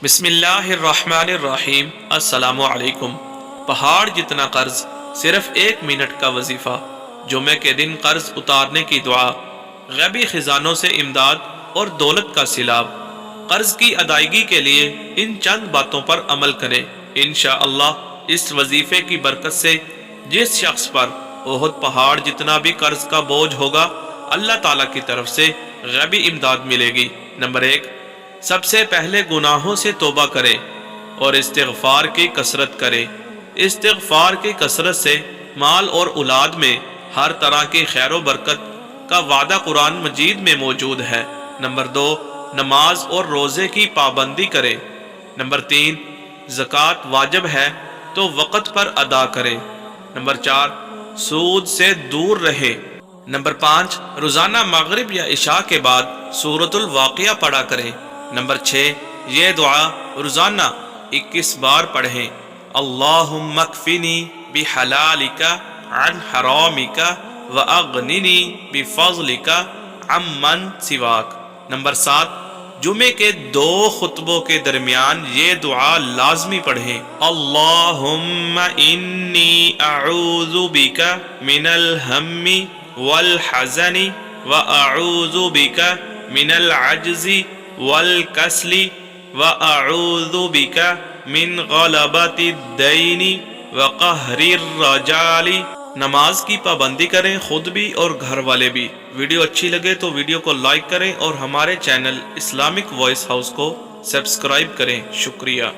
بسم اللہ الرحمن الرحیم۔ السلام علیکم۔ پہاڑ جتنا قرض، صرف 1 منٹ کا وظیفہ، جمعے کے دن قرض اتارنے کی دعا، غیبی خزانوں سے امداد اور دولت کا سیلاب۔ قرض کی ادائیگی کے لیے ان چند باتوں پر عمل کریں، انشاءاللہ اس وظیفے کی برکت سے جس شخص پر احد پہاڑ جتنا بھی قرض کا بوجھ ہوگا، اللہ تعالیٰ کی طرف سے غیبی امداد ملے گی۔ نمبر 1، سب سے پہلے گناہوں سے توبہ کرے اور استغفار کی کثرت کرے۔ استغفار کی کثرت سے مال اور اولاد میں ہر طرح کی خیر و برکت کا وعدہ قرآن مجید میں موجود ہے۔ نمبر 2، نماز اور روزے کی پابندی کرے۔ نمبر 3، زکوٰۃ واجب ہے تو وقت پر ادا کرے۔ نمبر 4، سود سے دور رہے۔ نمبر 5، روزانہ مغرب یا عشاء کے بعد سورۃ الواقعہ پڑھا کریں۔ نمبر 6، یہ دعا روزانہ 21 بار پڑھیں۔ اللہم اکفنی بحلالک عن حرامک واغننی بفضلک عمن سواک۔ نمبر 7، جمعے کے 2 خطبوں کے درمیان یہ دعا لازمی پڑھیں۔ اللہم انی اعوذ بک من الہم والحزن واعوذ بک من العجز والکسل واعوذ بک من غلبۃ الدین وقہر الرجال۔ نماز کی پابندی کریں، خود بھی اور گھر والے بھی۔ ویڈیو اچھی لگے تو ویڈیو کو لائک کریں اور ہمارے چینل اسلامک وائس ہاؤس کو سبسکرائب کریں۔ شکریہ۔